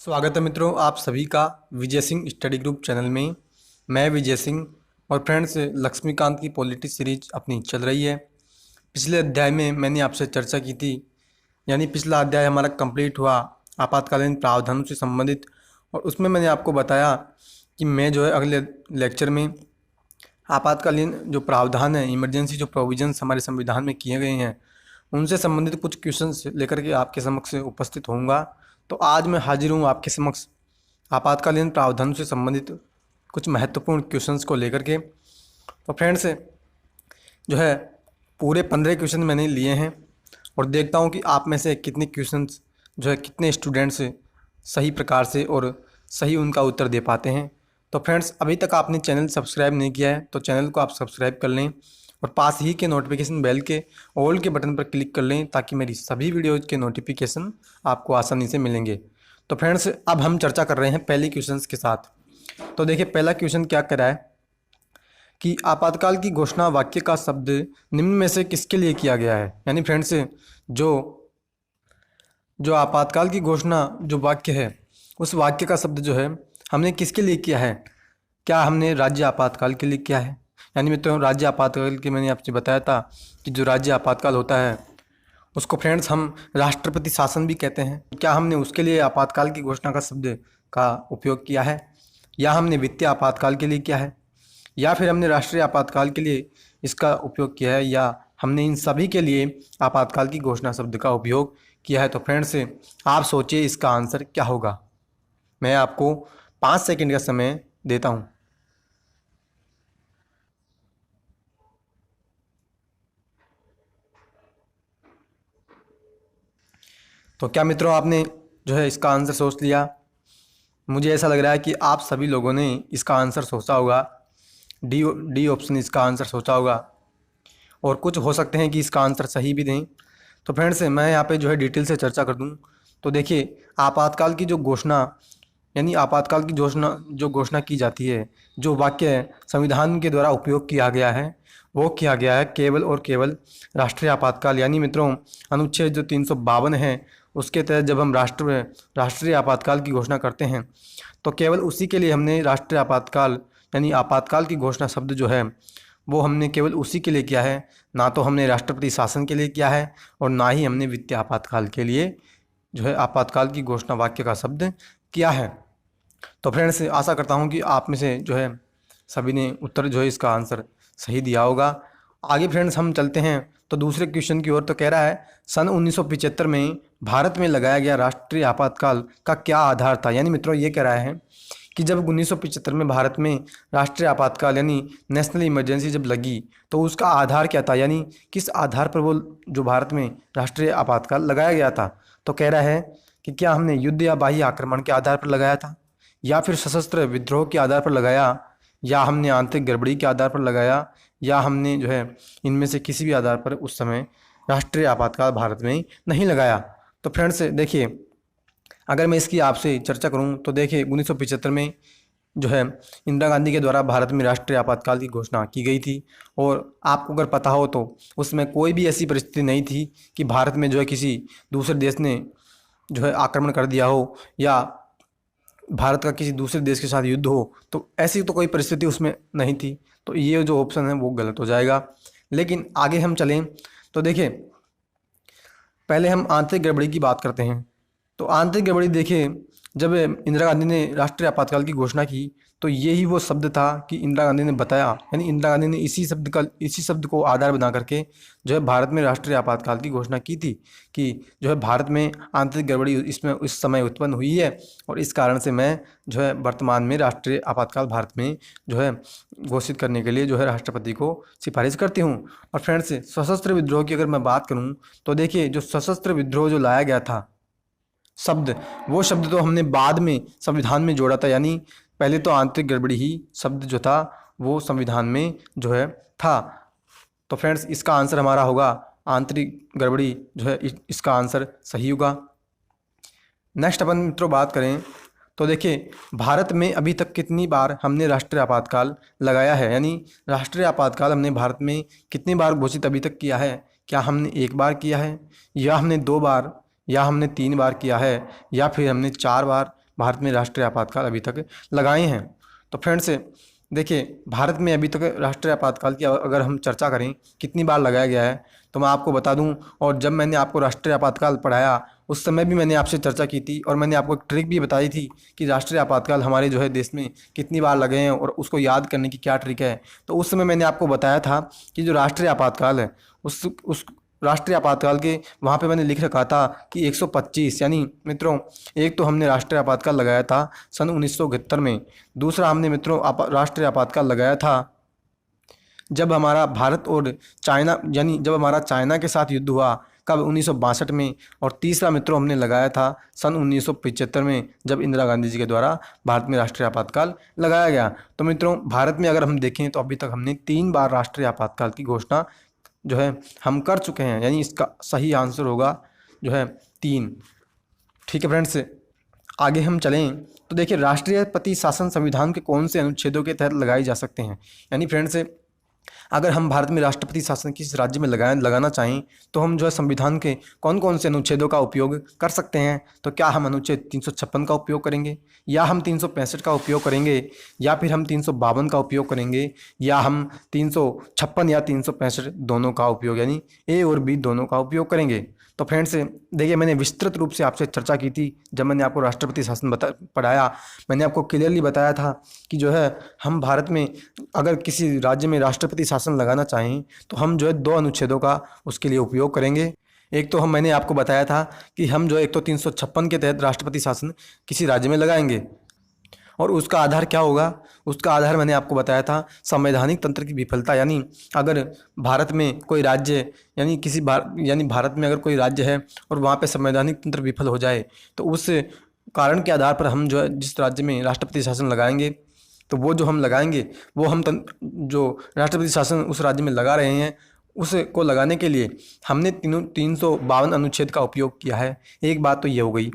स्वागत है मित्रों, आप सभी का Vijay Singh study group channel में। मैं विजय सिंह और फ्रेंड्स लक्ष्मीकांत की पॉलिटी सीरीज अपनी चल रही है। पिछले अध्याय में मैंने आपसे चर्चा की थी, यानी पिछला अध्याय हमारा कंप्लीट हुआ आपातकालीन प्रावधानों से संबंधित, और उसमें मैंने आपको बताया कि मैं जो है अगले लेक्चर में आपातकालीन जो प्रावधान है, इमरजेंसी जो प्रोविजंस हमारे संविधान में किए गए हैं, उनसे संबंधित कुछ क्वेश्चंस लेकर के आपके समक्ष उपस्थित होऊंगा। तो आज मैं हाजिर हूँ आपके समक्ष आपातकालीन प्रावधानों से संबंधित कुछ महत्वपूर्ण क्वेश्चंस को लेकर के। तो फ्रेंड्स जो है पूरे 15 क्वेश्चन मैंने लिए हैं और देखता हूँ कि आप में से कितने क्वेश्चंस जो है कितने स्टूडेंट्स सही प्रकार से और सही उनका उत्तर दे पाते हैं। तो फ्रेंड्स, अभी तक आपने चैनल सब्सक्राइब नहीं किया है तो चैनल को आप सब्सक्राइब कर लें और पास ही के नोटिफिकेशन बेल के ऑल के बटन पर क्लिक कर लें ताकि मेरी सभी वीडियोज़ के नोटिफिकेशन आपको आसानी से मिलेंगे। तो फ्रेंड्स, अब हम चर्चा कर रहे हैं पहले क्वेश्चन के साथ। तो देखिए, पहला क्वेश्चन क्या कह रहा है कि आपातकाल की घोषणा वाक्य का शब्द निम्न में से किसके लिए किया गया है। यानी फ्रेंड्स, जो जो आपातकाल की घोषणा जो वाक्य है, उस वाक्य का शब्द जो है हमने किसके लिए किया है। क्या हमने राज्य आपातकाल के लिए किया है? यानी मित्रों, राज्य आपातकाल के मैंने आपसे बताया था कि जो राज्य आपातकाल होता है उसको फ्रेंड्स हम राष्ट्रपति शासन भी कहते हैं। क्या हमने उसके लिए आपातकाल की घोषणा का शब्द का उपयोग किया है, या हमने वित्तीय आपातकाल के लिए किया है, या फिर हमने राष्ट्रीय आपातकाल के लिए इसका उपयोग किया है, या हमने इन सभी के लिए आपातकाल की घोषणा शब्द का उपयोग किया है? तो फ्रेंड्स, आप सोचिए इसका आंसर क्या होगा। मैं आपको 5 सेकंड का समय देता हूँ। तो क्या मित्रों, आपने जो है इसका आंसर सोच लिया? मुझे ऐसा लग रहा है कि आप सभी लोगों ने इसका आंसर सोचा होगा। डी ऑप्शन इसका आंसर सोचा होगा, और कुछ हो सकते हैं कि इसका आंसर सही भी दें। तो फ्रेंड्स, मैं यहाँ पे जो है डिटेल से चर्चा कर दूँ। तो देखिए, आपातकाल की जो घोषणा, यानी आपातकाल की घोषणा की जाती है, जो वाक्य संविधान के द्वारा उपयोग किया गया है, वो किया गया है केवल और केवल राष्ट्रीय आपातकाल। यानी मित्रों, अनुच्छेद जो 352 है उसके तहत जब हम राष्ट्रीय आपातकाल की घोषणा करते हैं तो केवल उसी के लिए हमने राष्ट्रीय आपातकाल यानी आपातकाल की घोषणा शब्द जो है वो हमने केवल उसी के लिए किया है। ना तो हमने राष्ट्रपति शासन के लिए किया है और ना ही हमने वित्तीय आपातकाल के लिए जो है आपातकाल की घोषणा वाक्य का शब्द किया है। तो फ्रेंड्स, आशा करता हूँ कि आप में से जो है सभी ने उत्तर जो है इसका आंसर सही दिया होगा। आगे फ्रेंड्स हम चलते हैं तो दूसरे क्वेश्चन की ओर। तो कह रहा है, सन 1975 में भारत में लगाया गया राष्ट्रीय आपातकाल का क्या आधार था। यानी मित्रों, ये कह रहा है कि जब 1975 में भारत में राष्ट्रीय आपातकाल यानी नेशनल इमरजेंसी जब लगी तो उसका आधार क्या था, यानी किस आधार पर वो जो भारत में राष्ट्रीय आपातकाल लगाया गया था। तो कह रहा है कि क्या हमने युद्ध या बाह्य आक्रमण के आधार पर लगाया था, या फिर सशस्त्र विद्रोह के आधार पर लगाया, या हमने आंतरिक गड़बड़ी के आधार पर लगाया, या हमने जो है इनमें से किसी भी आधार पर उस समय राष्ट्रीय आपातकाल भारत में नहीं लगाया। तो फ्रेंड्स देखिए, अगर मैं इसकी आपसे चर्चा करूं तो देखिए 1975 में जो है इंदिरा गांधी के द्वारा भारत में राष्ट्रीय आपातकाल की घोषणा की गई थी। और आपको अगर पता हो तो उसमें कोई भी ऐसी परिस्थिति नहीं थी कि भारत में जो है किसी दूसरे देश ने जो है आक्रमण कर दिया हो, या भारत का किसी दूसरे देश के साथ युद्ध हो। तो ऐसी तो कोई परिस्थिति उसमें नहीं थी। तो ये जो ऑप्शन है वो गलत हो जाएगा। लेकिन आगे हम चलें तो देखिए, पहले हम आंतरिक गड़बड़ी की बात करते हैं। तो आंतरिक गड़बड़ी देखिए, जब इंदिरा गांधी ने राष्ट्रीय आपातकाल की घोषणा की तो यही वो शब्द था कि इंदिरा गांधी ने बताया, यानी इंदिरा गांधी ने इसी शब्द को आधार बना करके जो है भारत में राष्ट्रीय आपातकाल की घोषणा की थी कि जो है भारत में आंतरिक गड़बड़ी इसमें उस समय उत्पन्न हुई है, और इस कारण से मैं जो है वर्तमान में राष्ट्रीय आपातकाल भारत में जो है घोषित करने के लिए जो है राष्ट्रपति को सिफारिश करती हूँ। और फ्रेंड्स, सशस्त्र विद्रोह की अगर मैं बात करूँ तो देखिए, जो सशस्त्र विद्रोह जो लाया गया था शब्द, वो शब्द तो हमने बाद में संविधान में जोड़ा था। यानी पहले तो आंतरिक गड़बड़ी ही शब्द जो था वो संविधान में जो है था। तो फ्रेंड्स, इसका आंसर हमारा होगा आंतरिक गड़बड़ी जो है इसका आंसर सही होगा। नेक्स्ट अपन मित्रों बात करें तो देखिए, भारत में अभी तक कितनी बार हमने राष्ट्रीय आपातकाल लगाया है, यानी राष्ट्रीय आपातकाल हमने भारत में कितनी बार घोषित अभी तक किया है। क्या हमने 1 बार किया है, या हमने 2 बार, या हमने 3 बार किया है, या फिर हमने 4 बार, भारत में राष्ट्रीय आपातकाल अभी तक लगाए हैं। तो फ्रेंड्स देखिए, भारत में अभी तक राष्ट्रीय आपातकाल की अगर हम चर्चा करें कितनी बार लगाया गया है, तो मैं आपको बता दूं। और जब मैंने आपको राष्ट्रीय आपातकाल पढ़ाया उस समय भी मैंने आपसे चर्चा की थी और मैंने आपको एक ट्रिक भी बताई थी कि राष्ट्रीय आपातकाल हमारे जो है देश में कितनी बार लगे हैं और उसको याद करने की क्या ट्रिक है। तो उस समय मैंने आपको बताया था कि जो राष्ट्रीय आपातकाल है उस राष्ट्रीय आपातकाल के वहाँ पे मैंने लिख रखा था कि 125, यानी मित्रों एक तो हमने राष्ट्रीय आपातकाल लगाया था सन 1971 में। दूसरा हमने मित्रों राष्ट्रीय आपातकाल लगाया था जब हमारा भारत और चाइना, यानी जब हमारा चाइना के साथ युद्ध हुआ, कब 1962 में। और तीसरा मित्रों हमने लगाया था सन 1975 में, जब इंदिरा गांधी जी के द्वारा भारत में राष्ट्रीय आपातकाल लगाया गया। तो मित्रों भारत में अगर हम देखें तो अभी तक हमने 3 बार राष्ट्रीय आपातकाल की घोषणा जो है हम कर चुके हैं, यानी इसका सही आंसर होगा जो है 3। ठीक है फ्रेंड्स, आगे हम चलें तो देखिए, राष्ट्रपति शासन संविधान के कौन से अनुच्छेदों के तहत लगाए जा सकते हैं। यानी फ्रेंड्स अगर हम भारत में राष्ट्रपति शासन किस राज्य में लगाना चाहें तो हम जो है संविधान के कौन कौन से अनुच्छेदों का उपयोग कर सकते हैं। तो क्या हम अनुच्छेद 356 का उपयोग करेंगे, या हम 365 का उपयोग करेंगे, या फिर हम 352 का उपयोग करेंगे, या हम 356 या 365 दोनों का उपयोग, यानी ए और बी दोनों का उपयोग करेंगे। तो फ्रेंड्स देखिए, मैंने विस्तृत रूप से आपसे चर्चा की थी जब मैंने आपको राष्ट्रपति शासन पढ़ाया। मैंने आपको क्लियरली बताया था कि जो है हम भारत में अगर किसी राज्य में राष्ट्रपति शासन लगाना चाहें तो हम जो है 2 अनुच्छेदों का उसके लिए उपयोग करेंगे। एक तो मैंने आपको बताया था कि हम जो एक तो 356 के तहत राष्ट्रपति शासन किसी राज्य में लगाएंगे, और उसका आधार क्या होगा, उसका आधार मैंने आपको बताया था संवैधानिक तंत्र की विफलता। यानी अगर भारत में कोई राज्य, यानी भारत में अगर कोई राज्य है और वहाँ पे संवैधानिक तंत्र विफल हो जाए तो उस कारण के आधार पर हम जो है जिस राज्य में राष्ट्रपति शासन लगाएंगे, तो वो जो हम लगाएंगे वो हम जो राष्ट्रपति शासन उस राज्य में लगा रहे हैं उसको लगाने के लिए हमने 352 अनुच्छेद का उपयोग किया है। एक बात तो ये हो गई।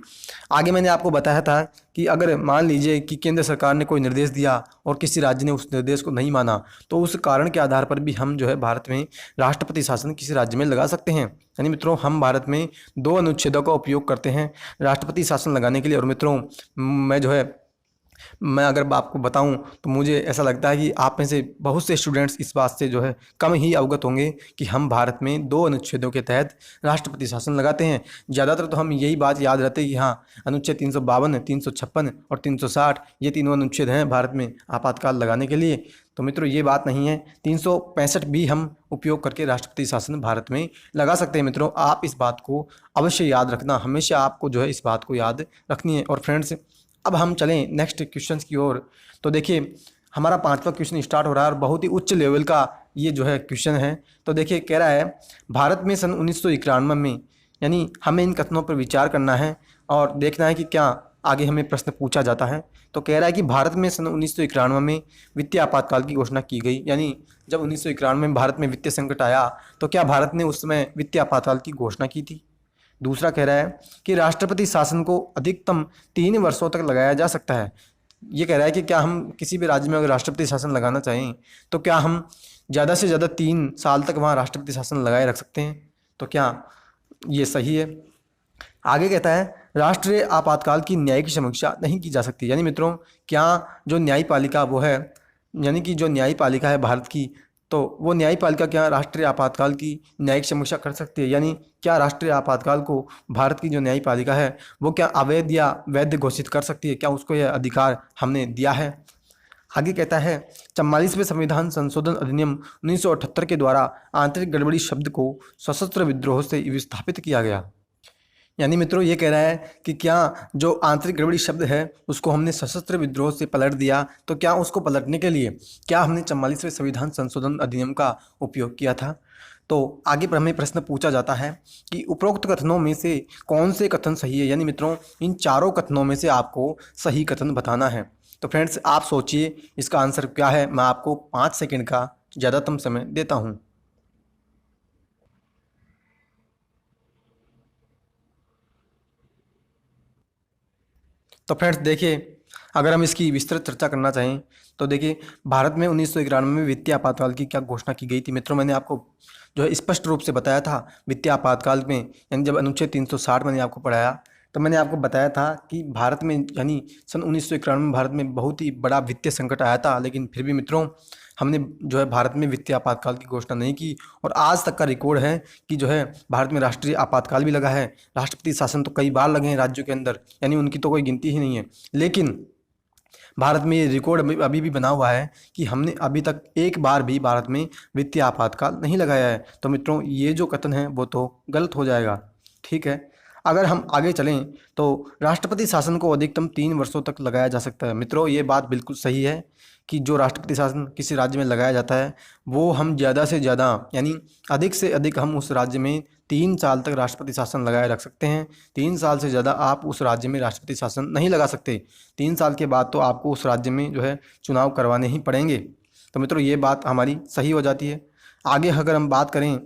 आगे मैंने आपको बताया था कि अगर मान लीजिए कि केंद्र सरकार ने कोई निर्देश दिया और किसी राज्य ने उस निर्देश को नहीं माना, तो उस कारण के आधार पर भी हम जो है भारत में राष्ट्रपति शासन किसी राज्य में लगा सकते हैं। यानी मित्रों हम भारत में 2 अनुच्छेदों का उपयोग करते हैं राष्ट्रपति शासन लगाने के लिए। और मित्रों मैं अगर आपको बताऊं तो मुझे ऐसा लगता है कि आप में से बहुत से स्टूडेंट्स इस बात से जो है कम ही अवगत होंगे कि हम भारत में 2 अनुच्छेदों के तहत राष्ट्रपति शासन लगाते हैं। ज़्यादातर तो हम यही बात याद रहते हैं कि हाँ अनुच्छेद 352, 356 और 360 ये तीनों अनुच्छेद हैं भारत में आपातकाल लगाने के लिए। तो मित्रों ये बात नहीं है, 365 भी हम उपयोग करके राष्ट्रपति शासन भारत में लगा सकते हैं। मित्रों आप इस बात को अवश्य याद रखना, हमेशा आपको जो है इस बात को याद रखनी है। और फ्रेंड्स अब हम चलें नेक्स्ट क्वेश्चन की ओर। तो देखिए हमारा 5वां क्वेश्चन स्टार्ट हो रहा है और बहुत ही उच्च लेवल का ये जो है क्वेश्चन है। तो देखिए कह रहा है भारत में सन 1991 में, यानी हमें इन कथनों पर विचार करना है और देखना है कि क्या आगे हमें प्रश्न पूछा जाता है। तो कह रहा है कि भारत में सन 1991 में वित्तीय आपातकाल की घोषणा की गई, यानी जब 1991 में भारत में वित्तीय संकट आया तो क्या भारत ने उस समय वित्तीय आपातकाल की घोषणा की थी। दूसरा कह रहा है कि राष्ट्रपति शासन को अधिकतम 3 वर्षों तक लगाया जा सकता है। ये कह रहा है कि क्या हम किसी भी राज्य में अगर राष्ट्रपति शासन लगाना चाहें तो क्या हम ज़्यादा से ज़्यादा 3 साल तक वहाँ राष्ट्रपति शासन लगाए रख सकते हैं। तो क्या ये सही है। आगे कहता है राष्ट्रीय आपातकाल की न्यायिक समीक्षा नहीं की जा सकती। यानी मित्रों क्या जो न्यायपालिका वो है, यानी कि जो न्यायपालिका है भारत की, तो वो न्यायपालिका क्या राष्ट्रीय आपातकाल की न्यायिक समीक्षा कर सकती है। यानी क्या राष्ट्रीय आपातकाल को भारत की जो न्यायपालिका है वो क्या अवैध या वैध घोषित कर सकती है, क्या उसको यह अधिकार हमने दिया है। आगे कहता है 44वें संविधान संशोधन अधिनियम 1978 के द्वारा आंतरिक गड़बड़ी शब्द को सशस्त्र विद्रोह से विस्थापित किया गया। यानी मित्रों ये कह रहा है कि क्या जो आंतरिक गड़बड़ी शब्द है उसको हमने सशस्त्र विद्रोह से पलट दिया, तो क्या उसको पलटने के लिए क्या हमने 44वें संविधान संशोधन अधिनियम का उपयोग किया था। तो आगे पर हमें प्रश्न पूछा जाता है कि उपरोक्त कथनों में से कौन से कथन सही है। यानी मित्रों इन चारों कथनों में से आपको सही कथन बताना है। तो फ्रेंड्स आप सोचिए इसका आंसर क्या है। मैं आपको 5 सेकंड का ज़्यादातम समय देता हूँ। तो फ्रेंड्स देखिए अगर हम इसकी विस्तृत चर्चा करना चाहें तो देखिए भारत में 1991 में वित्तीय आपातकाल की क्या घोषणा की गई थी। मित्रों मैंने आपको जो है स्पष्ट रूप से बताया था वित्तीय आपातकाल में, यानी जब अनुच्छेद 360 मैंने आपको पढ़ाया तो मैंने आपको बताया था कि भारत में यानी सन 1991 में भारत में बहुत ही बड़ा वित्तीय संकट आया था, लेकिन फिर भी मित्रों हमने जो है भारत में वित्तीय आपातकाल की घोषणा नहीं की। और आज तक का रिकॉर्ड है कि जो है भारत में राष्ट्रीय आपातकाल भी लगा है, राष्ट्रपति शासन तो कई बार लगे हैं राज्यों के अंदर, यानी उनकी तो कोई गिनती ही नहीं है। लेकिन भारत में ये रिकॉर्ड अभी भी बना हुआ है कि हमने अभी तक एक बार भी भारत में वित्तीय आपातकाल नहीं लगाया है। तो मित्रों ये जो कथन है वो तो गलत हो जाएगा। ठीक है, अगर हम आगे चलें तो राष्ट्रपति शासन को अधिकतम 3 वर्षों तक लगाया जा सकता है। मित्रों ये बात बिल्कुल सही है कि जो राष्ट्रपति शासन किसी राज्य में लगाया जाता है वो हम ज़्यादा से ज़्यादा यानी अधिक से अधिक हम उस राज्य में 3 साल तक राष्ट्रपति शासन लगाए रख सकते हैं। 3 साल से ज़्यादा आप उस राज्य में राष्ट्रपति शासन नहीं लगा सकते। 3 साल के बाद तो आपको उस राज्य में जो है चुनाव करवाने ही पड़ेंगे। तो मित्रों ये बात हमारी सही हो जाती है। आगे अगर हम बात करें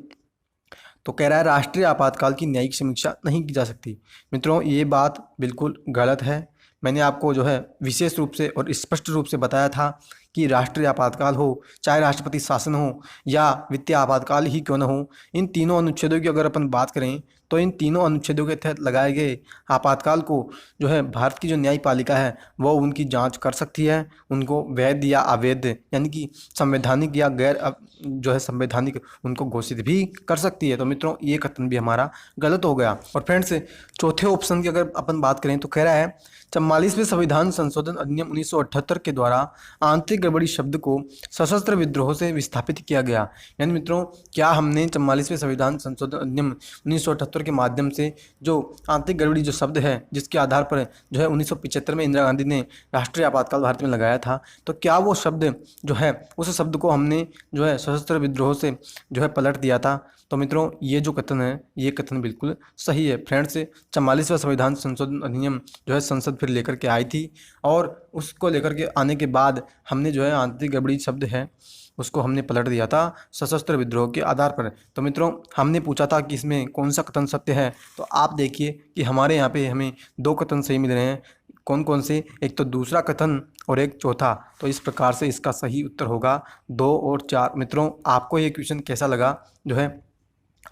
तो कह रहा है राष्ट्रीय आपातकाल की न्यायिक समीक्षा नहीं की जा सकती। मित्रों ये बात बिल्कुल गलत है। मैंने आपको जो है विशेष रूप से और स्पष्ट रूप से बताया था कि राष्ट्रीय आपातकाल हो, चाहे राष्ट्रपति शासन हो या वित्तीय आपातकाल ही क्यों न हो, इन तीनों अनुच्छेदों की अगर अपन बात करें तो इन तीनों अनुच्छेदों के तहत लगाए गए आपातकाल को जो है भारत की जो न्यायपालिका है वो उनकी जांच कर सकती है, उनको वैध या अवैध यानी कि संवैधानिक या गैर जो है संवैधानिक उनको घोषित भी कर सकती है। तो मित्रों ये कथन भी हमारा गलत हो गया। और फ्रेंड्स चौथे ऑप्शन की अगर अपन बात करें तो कह रहा है 44वें संविधान संशोधन अधिनियम 1978 के द्वारा आंतरिक गड़बड़ी शब्द को सशस्त्र विद्रोह से विस्थापित किया गया। यानी मित्रों क्या हमने 44वें संविधान संशोधन अधिनियम 1978 के माध्यम से जो आंतरिक गड़बड़ी जो शब्द है जिसके आधार पर जो है 1975 में इंदिरा गांधी ने राष्ट्रीय आपातकाल भारत में लगाया था, तो क्या वो शब्द जो है उस शब्द को हमने जो है सशस्त्र विद्रोह से जो है पलट दिया था? तो मित्रों ये जो कथन है ये कथन बिल्कुल सही है। फ्रेंड्स 44वां संविधान संशोधन अधिनियम जो है संसद फिर लेकर के आई थी और उसको लेकर के आने के बाद हमने जो है आंतरिक गड़बड़ी शब्द है उसको हमने पलट दिया था सशस्त्र विद्रोह के आधार पर। तो मित्रों हमने पूछा था कि इसमें कौन सा कथन सत्य है, तो आप देखिए कि हमारे यहाँ पे हमें 2 कथन सही मिल रहे हैं। कौन कौन से? एक तो दूसरा कथन और एक चौथा। तो इस प्रकार से इसका सही उत्तर होगा 2 और 4। मित्रों आपको ये क्वेश्चन कैसा लगा जो है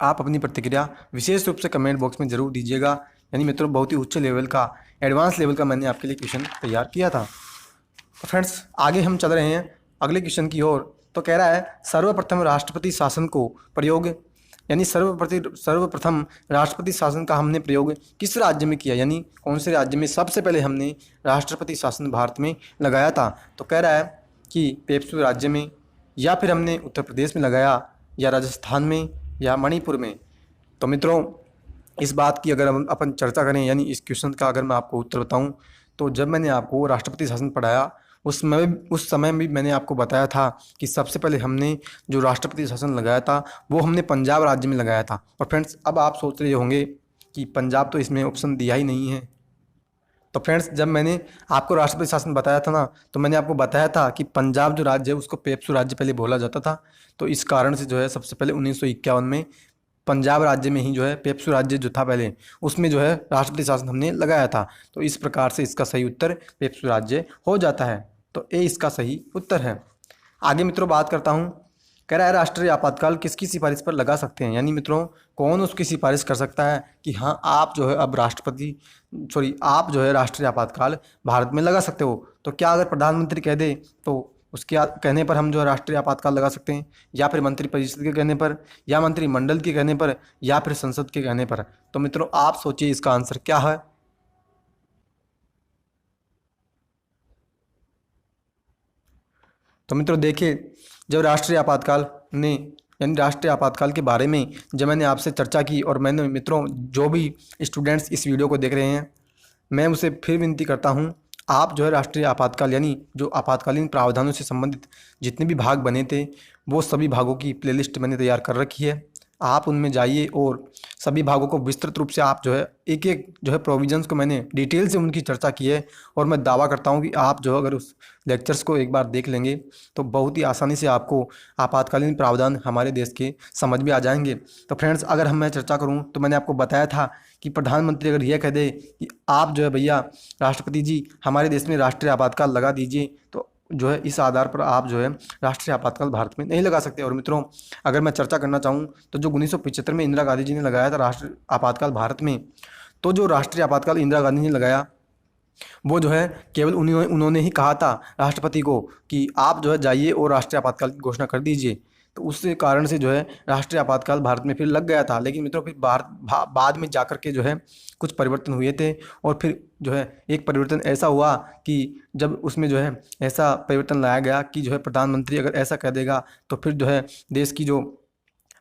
आप अपनी प्रतिक्रिया विशेष रूप से कमेंट बॉक्स में ज़रूर दीजिएगा। यानी मित्रों बहुत ही उच्च लेवल का एडवांस लेवल का मैंने आपके लिए क्वेश्चन तैयार किया था। तो फ्रेंड्स आगे हम चल रहे हैं अगले क्वेश्चन की ओर। तो कह रहा है सर्वप्रथम राष्ट्रपति शासन को प्रयोग यानी सर्वप्रथम राष्ट्रपति शासन का हमने प्रयोग किस राज्य में किया, यानी कौन से राज्य में सबसे पहले हमने राष्ट्रपति शासन भारत में लगाया था? तो कह रहा है कि पेप्सू राज्य में, या फिर हमने उत्तर प्रदेश में लगाया, या राजस्थान में, या मणिपुर में। तो मित्रों इस बात की अगर हम अपन चर्चा करें यानी इस क्वेश्चन का अगर मैं आपको उत्तर बताऊं तो जब मैंने आपको राष्ट्रपति शासन पढ़ाया उस समय भी मैंने आपको बताया था कि सबसे पहले हमने जो राष्ट्रपति शासन लगाया था वो हमने पंजाब राज्य में लगाया था। और फ्रेंड्स अब आप सोच रहे होंगे कि पंजाब तो इसमें ऑप्शन दिया ही नहीं है। तो फ्रेंड्स जब मैंने आपको राष्ट्रपति शासन बताया था ना तो मैंने आपको बताया था कि पंजाब जो राज्य है उसको पेप्सू राज्य पहले बोला जाता था। तो इस कारण से जो है सबसे पहले 1951 में पंजाब राज्य में ही जो है पेप्सू राज्य जो था पहले उसमें जो है राष्ट्रपति शासन हमने लगाया था। तो इस प्रकार से इसका सही उत्तर पेप्सू राज्य हो जाता है। तो ए इसका सही उत्तर है। आगे मित्रों बात करता हूँ। कह रहा है राष्ट्रीय आपातकाल किसकी सिफारिश पर लगा सकते हैं, यानी मित्रों कौन उसकी सिफारिश कर सकता है कि हाँ आप जो है अब आप जो है राष्ट्रीय आपातकाल भारत में लगा सकते हो। तो क्या अगर प्रधानमंत्री कह दे तो उसके कहने पर हम जो है राष्ट्रीय आपातकाल लगा सकते हैं, या फिर मंत्रिपरिषद के कहने पर, या मंत्रिमंडल के कहने पर, या फिर संसद के कहने पर? तो मित्रों आप सोचिए इसका आंसर क्या है। तो मित्रों देखिए जब राष्ट्रीय आपातकाल ने यानी राष्ट्रीय आपातकाल के बारे में जब मैंने आपसे चर्चा की और मैंने मित्रों जो भी स्टूडेंट्स इस वीडियो को देख रहे हैं मैं उसे फिर विनती करता हूं आप जो है राष्ट्रीय आपातकाल यानी जो आपातकालीन प्रावधानों से संबंधित जितने भी भाग बने थे वो सभी भागों की प्लेलिस्ट मैंने तैयार कर रखी है। आप उनमें जाइए और सभी भागों को विस्तृत रूप से आप जो है एक एक जो है प्रोविजंस को मैंने डिटेल से उनकी चर्चा की है। और मैं दावा करता हूं कि आप जो अगर उस लेक्चर्स को एक बार देख लेंगे तो बहुत ही आसानी से आपको आपातकालीन प्रावधान हमारे देश के समझ में आ जाएंगे। तो फ्रेंड्स अगर मैं चर्चा करूं तो मैंने आपको बताया था कि प्रधानमंत्री अगर यह कह दे कि आप जो है भैया राष्ट्रपति जी हमारे देश में राष्ट्रीय आपातकाल लगा दीजिए, तो जो है इस आधार पर आप जो है राष्ट्रीय आपातकाल भारत में नहीं लगा सकते। और मित्रों अगर मैं चर्चा करना चाहूँ तो जो 1975 में इंदिरा गांधी जी ने लगाया था राष्ट्रीय आपातकाल भारत में, तो जो राष्ट्रीय आपातकाल इंदिरा गांधी ने लगाया वो जो है केवल उन्होंने ही कहा था राष्ट्रपति को कि आप जो है जाइए और राष्ट्रीय आपातकाल की घोषणा कर दीजिए। तो उस कारण से जो है राष्ट्रीय आपातकाल भारत में फिर लग गया था। लेकिन मित्रों फिर बाद में जाकर के जो है कुछ परिवर्तन हुए थे, और फिर जो है एक परिवर्तन ऐसा हुआ कि जब उसमें जो है ऐसा परिवर्तन लाया गया कि जो है प्रधानमंत्री अगर ऐसा कह देगा तो फिर जो है देश की जो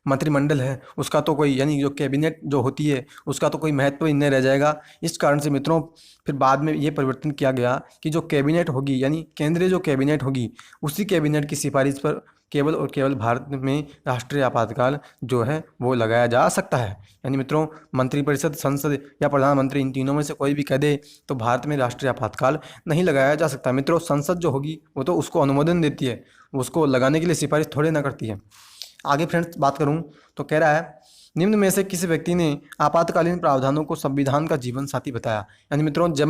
मंत्रिमंडल है उसका तो कोई, यानी जो कैबिनेट जो होती है उसका तो कोई महत्व ही नहीं रह जाएगा। इस कारण से मित्रों फिर बाद में ये परिवर्तन किया गया कि जो कैबिनेट होगी, यानी केंद्रीय जो कैबिनेट होगी, उसी कैबिनेट की सिफारिश पर केवल और केवल भारत में राष्ट्रीय आपातकाल जो है वो लगाया जा सकता है। यानी मित्रों मंत्रिपरिषद, संसद या प्रधानमंत्री, इन तीनों में से कोई भी कह दे तो भारत में राष्ट्रीय आपातकाल नहीं लगाया जा सकता। मित्रों संसद जो होगी वो तो उसको अनुमोदन देती है, उसको लगाने के लिए सिफारिश थोड़े ना करती है। आगे फ्रेंड्स बात करूं तो कह रहा है निम्न में से किसी व्यक्ति ने आपातकालीन प्रावधानों को संविधान का जीवन साथी बताया। यानी मित्रों जब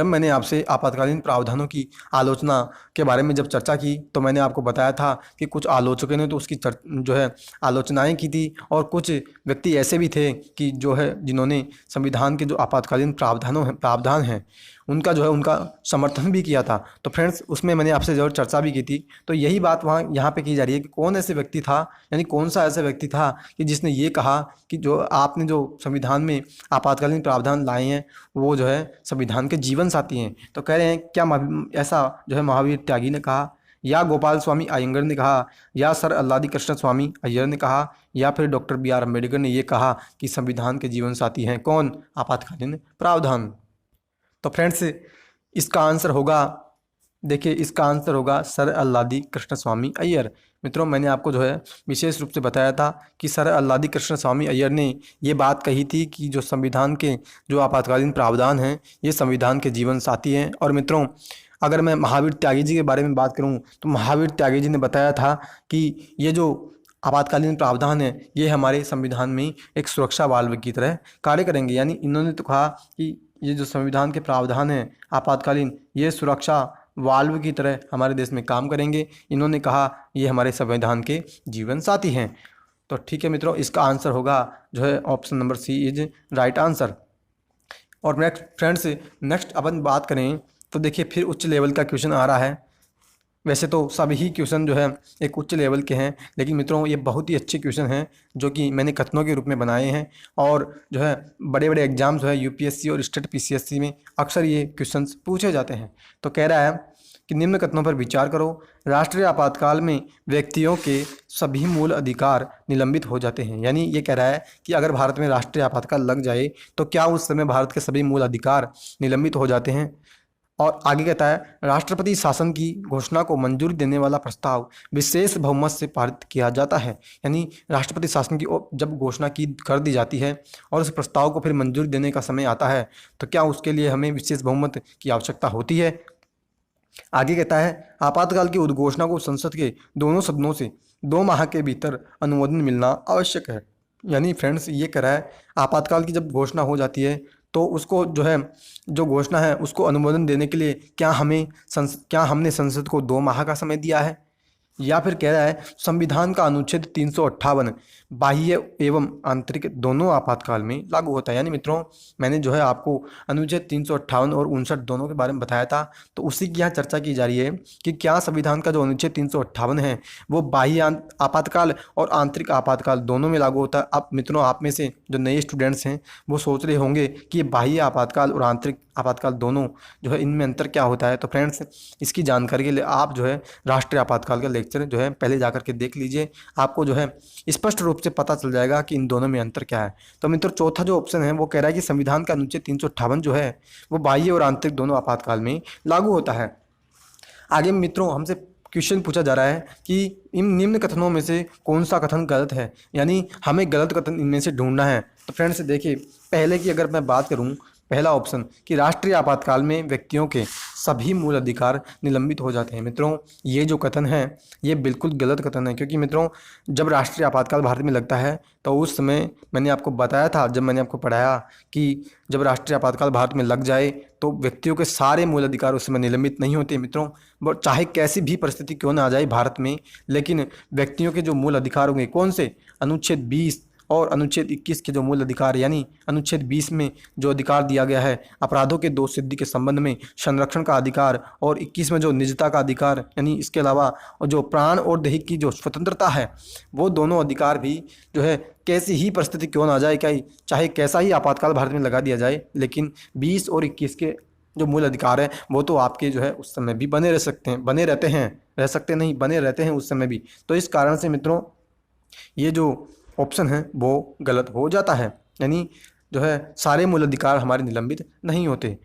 मैंने आपसे आपातकालीन प्रावधानों की आलोचना के बारे में जब चर्चा की तो मैंने आपको बताया था कि कुछ आलोचकों ने तो उसकी जो है आलोचनाएं की थी, और कुछ व्यक्ति ऐसे भी थे कि जो है जिन्होंने संविधान के जो आपातकालीन प्रावधान हैं उनका जो है उनका समर्थन भी किया था। तो फ्रेंड्स उसमें मैंने आपसे ज़रूर चर्चा भी की थी। तो यही बात यहाँ पे की जा रही है कि कौन ऐसे व्यक्ति था, यानी कौन सा ऐसा व्यक्ति था कि जिसने ये कहा कि जो आपने जो संविधान में आपातकालीन प्रावधान लाए हैं वो जो है संविधान के जीवन साथी हैं। तो कह रहे हैं क्या ऐसा जो है महावीर त्यागी ने कहा, या गोपाल स्वामी अयंगर ने कहा, या सर अल्लादी कृष्ण स्वामी अय्यर ने कहा, या फिर डॉक्टर बी आर अम्बेडकर ने ये कहा कि संविधान के जीवन साथी हैं कौन? आपातकालीन प्रावधान। तो फ्रेंड्स इसका आंसर होगा, देखिए इसका आंसर होगा सर अल्लादी कृष्ण स्वामी अय्यर। मित्रों मैंने आपको जो है विशेष रूप से बताया था कि सर अल्लादी कृष्ण स्वामी अय्यर ने ये बात कही थी कि जो संविधान के जो आपातकालीन प्रावधान हैं ये संविधान के जीवन साथी हैं। और मित्रों अगर मैं महावीर त्यागी जी के बारे में बात करूं तो महावीर त्यागी जी ने बताया था कि ये जो आपातकालीन प्रावधान है ये हमारे संविधान में एक सुरक्षा वाल्व की तरह कार्य करेंगे। यानी इन्होंने तो कहा कि ये जो संविधान के प्रावधान हैं आपातकालीन, ये सुरक्षा वाल्व की तरह हमारे देश में काम करेंगे। इन्होंने कहा ये हमारे संविधान के जीवन साथी हैं। तो ठीक है मित्रों इसका आंसर होगा जो है option number C is right answer. और नेक्स्ट अपन बात करें तो देखिए फिर उच्च लेवल का क्वेश्चन आ रहा है। वैसे तो सभी क्वेश्चन जो है एक उच्च लेवल के हैं, लेकिन मित्रों ये बहुत ही अच्छे क्वेश्चन हैं जो कि मैंने कथनों के रूप में बनाए हैं, और जो है बड़े बड़े एग्जाम्स जो है यूपीएससी और स्टेट पीसीएससी में अक्सर ये क्वेश्चंस पूछे जाते हैं। तो कह रहा है कि निम्न कथनों पर विचार करो। राष्ट्रीय आपातकाल में व्यक्तियों के सभी मूल अधिकार निलंबित हो जाते हैं। यानी ये कह रहा है कि अगर भारत में राष्ट्रीय आपातकाल लग जाए तो क्या उस समय भारत के सभी मूल अधिकार निलंबित हो जाते हैं। और आगे कहता है राष्ट्रपति शासन की घोषणा को मंजूरी देने वाला प्रस्ताव विशेष बहुमत से पारित किया जाता है। यानी राष्ट्रपति शासन की जब घोषणा कर दी जाती है और उस प्रस्ताव को फिर मंजूरी देने का समय आता है तो क्या उसके लिए हमें विशेष बहुमत की आवश्यकता होती है। आगे कहता है आपातकाल की उद्घोषणा को संसद के दोनों सदनों से 2 माह के भीतर अनुमोदन मिलना आवश्यक है। यानी फ्रेंड्स ये कह रहा है आपातकाल की जब घोषणा हो जाती है तो उसको जो है जो घोषणा है उसको अनुमोदन देने के लिए क्या हमने संसद को 2 माह का समय दिया है। या फिर कह रहा है संविधान का अनुच्छेद 358 बाह्य एवं आंतरिक दोनों आपातकाल में लागू होता है। यानी मित्रों मैंने जो है आपको अनुच्छेद 358 और 59 दोनों के बारे में बताया था, तो उसी की यहाँ चर्चा की जा रही है कि क्या संविधान का जो अनुच्छेद 358 है वो बाह्य आपातकाल और आंतरिक आपातकाल दोनों में लागू होता है। अब मित्रों आप में से जो नए स्टूडेंट्स हैं वो सोच रहे होंगे कि ये बाह्य आपातकाल और आंतरिक आपातकाल दोनों जो है इनमें अंतर क्या होता है। तो फ्रेंड्स इसकी जानकारी के लिए आप जो है राष्ट्रीय आपातकाल का लेक्चर जो है पहले जाकर के देख लीजिए, आपको जो है स्पष्ट रूप से पता चल जाएगा कि इन दोनों में अंतर क्या है। तो मित्रों चौथा जो ऑप्शन है वो कह रहा है कि संविधान का अनुच्छेद 358 जो है वो बाह्य और आंतरिक दोनों आपातकाल में लागू होता है। आगे मित्रों हमसे क्वेश्चन पूछा जा रहा है कि इन निम्न कथनों में से कौन सा कथन गलत है, यानी हमें गलत कथन इनमें से ढूंढना है। तो फ्रेंड्स देखिए पहले की अगर मैं बात करूं, पहला ऑप्शन कि राष्ट्रीय आपातकाल में व्यक्तियों के सभी मूल अधिकार निलंबित हो जाते हैं। मित्रों ये जो कथन है ये बिल्कुल गलत कथन है, क्योंकि मित्रों जब राष्ट्रीय आपातकाल भारत में लगता है तो उस समय मैंने आपको बताया था, जब मैंने आपको पढ़ाया कि जब राष्ट्रीय आपातकाल भारत में लग जाए तो व्यक्तियों के सारे मूल अधिकार उस समय निलंबित नहीं होते। मित्रों चाहे कैसी भी परिस्थिति क्यों ना आ जाए भारत में, लेकिन व्यक्तियों के जो मूल अधिकार होंगे कौन से, अनुच्छेद 20 और अनुच्छेद 21 के जो मूल अधिकार यानी अनुच्छेद 20 में जो अधिकार दिया गया है अपराधों के दोष सिद्धि के संबंध में संरक्षण का अधिकार, और 21 में जो निजता का अधिकार यानी इसके अलावा जो प्राण और देह की जो स्वतंत्रता है, वो दोनों अधिकार भी जो है कैसी ही परिस्थिति क्यों ना जाए, क्या चाहे कैसा ही आपातकाल भारत में लगा दिया जाए, लेकिन 20 और 21 के जो मूल अधिकार है वो तो आपके जो है उस समय भी बने रह सकते हैं, बने रहते हैं, रह सकते नहीं, बने रहते हैं उस समय भी। तो इस कारण से मित्रों ये जो ऑप्शन है वो गलत हो जाता है, यानी जो है सारे मूल अधिकार हमारे निलंबित नहीं होते।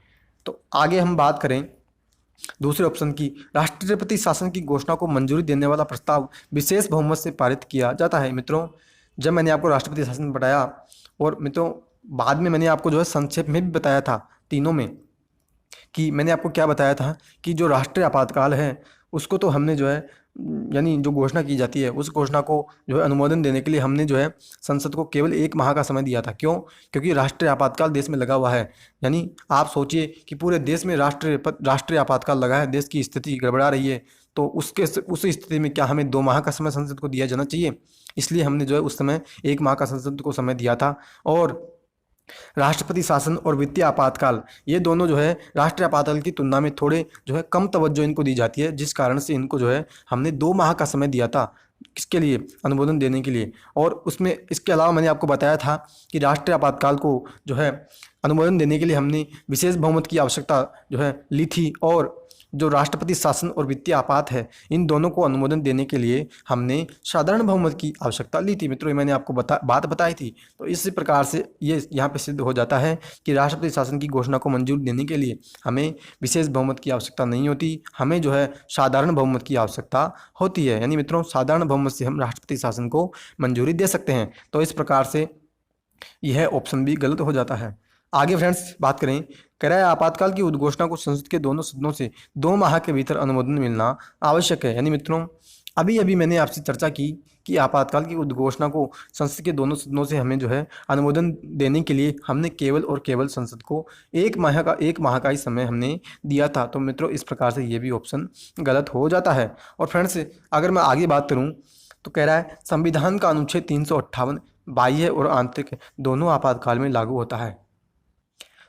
तो आगे हम बात करें दूसरे ऑप्शन की, राष्ट्रपति शासन की घोषणा को मंजूरी देने वाला प्रस्ताव विशेष बहुमत से पारित किया जाता है। मित्रों जब मैंने आपको राष्ट्रपति शासन बताया और मित्रों बाद में मैंने आपको जो है संक्षेप में भी बताया था तीनों में, कि मैंने आपको क्या बताया था कि जो राष्ट्रीय आपातकाल है उसको तो हमने जो है यानी जो घोषणा की जाती है उस घोषणा को जो है अनुमोदन देने के लिए हमने जो है संसद को केवल 1 माह का समय दिया था। क्यों? क्योंकि राष्ट्रीय आपातकाल देश में लगा हुआ है। यानी आप सोचिए कि पूरे देश में राष्ट्रीय आपातकाल लगा है, देश की स्थिति गड़बड़ा रही है, तो उस स्थिति में क्या हमें 2 माह का समय संसद को दिया जाना चाहिए? इसलिए हमने जो है उस समय 1 माह का संसद को समय दिया था। और राष्ट्रपति शासन और वित्तीय आपातकाल ये दोनों जो है राष्ट्रीय आपातकाल की तुलना में थोड़े जो है कम तवज्जो इनको दी जाती है, जिस कारण से इनको जो है हमने 2 माह का समय दिया था किसके लिए? अनुमोदन देने के लिए। और उसमें इसके अलावा मैंने आपको बताया था कि राष्ट्रीय आपातकाल को जो है अनुमोदन देने के लिए हमने विशेष बहुमत की आवश्यकता जो है ली थी, और जो राष्ट्रपति शासन और वित्तीय आपात है इन दोनों को अनुमोदन देने के लिए हमने साधारण बहुमत की आवश्यकता ली थी। मित्रों ये मैंने आपको बात बताई थी। तो इसी प्रकार से ये यहाँ पे सिद्ध हो जाता है कि राष्ट्रपति शासन की घोषणा को मंजूरी देने के लिए हमें विशेष बहुमत की आवश्यकता नहीं होती, हमें जो है साधारण बहुमत की आवश्यकता होती है। यानी मित्रों साधारण बहुमत से हम राष्ट्रपति शासन को मंजूरी दे सकते हैं। तो इस प्रकार से यह ऑप्शन भी गलत हो जाता है। आगे फ्रेंड्स बात करें, कह रहा है आपातकाल की उद्घोषणा को संसद के दोनों सदनों से 2 माह के भीतर अनुमोदन मिलना आवश्यक है। यानी मित्रों अभी मैंने आपसे चर्चा की कि आपातकाल की उद्घोषणा को संसद के दोनों सदनों से हमें जो है अनुमोदन देने के लिए हमने केवल और केवल संसद को 1 माह का ही समय हमने दिया था। तो मित्रों इस प्रकार से ये भी ऑप्शन गलत हो जाता है। और फ्रेंड्स अगर मैं आगे बात करूँ तो कह रहा है संविधान का अनुच्छेद 358 बाह्य और आंतरिक दोनों आपातकाल में लागू होता है।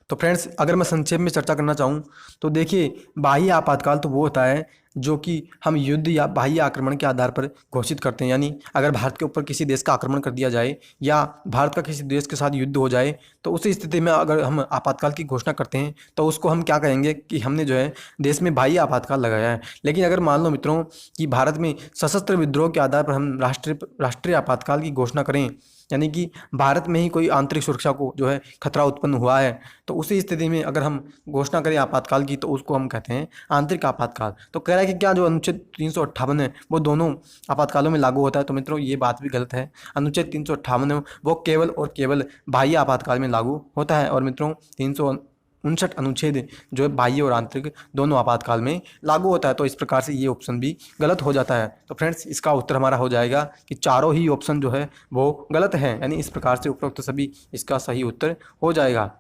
तो फ्रेंड्स अगर मैं संक्षेप में चर्चा करना चाहूँ तो देखिए बाह्य आपातकाल तो वो होता है जो कि हम युद्ध या बाह्य आक्रमण के आधार पर घोषित करते हैं। यानी अगर भारत के ऊपर किसी देश का आक्रमण कर दिया जाए या भारत का किसी देश के साथ युद्ध हो जाए तो उस स्थिति में अगर हम आपातकाल की घोषणा करते हैं तो उसको हम क्या कहेंगे कि हमने जो है देश में बाह्य आपातकाल लगाया है। लेकिन अगर मान लो मित्रों कि भारत में सशस्त्र विद्रोह के आधार पर हम राष्ट्रीय आपातकाल की घोषणा करें, यानी कि भारत में ही कोई आंतरिक सुरक्षा को जो है खतरा उत्पन्न हुआ है, तो उसी स्थिति में अगर हम घोषणा करें आपातकाल की तो उसको हम कहते हैं आंतरिक आपातकाल। तो कह रहा है कि क्या जो अनुच्छेद 358 है वो दोनों आपातकालों में लागू होता है? तो मित्रों ये बात भी गलत है। अनुच्छेद 358 है वो केवल और केवल बाह्य आपातकाल में लागू होता है, और मित्रों 359 अनुच्छेद जो है बाह्य और आंतरिक दोनों आपातकाल में लागू होता है। तो इस प्रकार से ये ऑप्शन भी गलत हो जाता है। तो फ्रेंड्स इसका उत्तर हमारा हो जाएगा कि चारों ही ऑप्शन जो है वो गलत है, यानी इस प्रकार से उपरोक्त सभी इसका सही उत्तर हो जाएगा।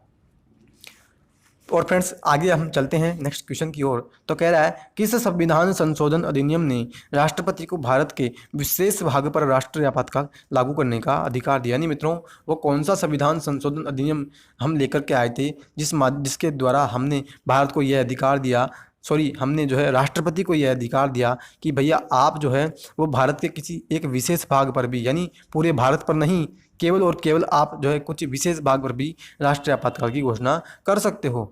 और फ्रेंड्स आगे हम चलते हैं नेक्स्ट क्वेश्चन की ओर। तो कह रहा है किस संविधान संशोधन अधिनियम ने राष्ट्रपति को भारत के विशेष भाग पर राष्ट्रीय आपातकाल लागू करने का अधिकार दिया? यानी मित्रों वो कौन सा संविधान संशोधन अधिनियम हम लेकर के आए थे जिसके द्वारा हमने भारत को यह अधिकार दिया, हमने जो है राष्ट्रपति को यह अधिकार दिया कि भैया आप जो है वो भारत के किसी एक विशेष भाग पर भी, यानी पूरे भारत पर नहीं, केवल और केवल आप जो है कुछ विशेष भाग पर भी राष्ट्रीय आपातकाल की घोषणा कर सकते हो।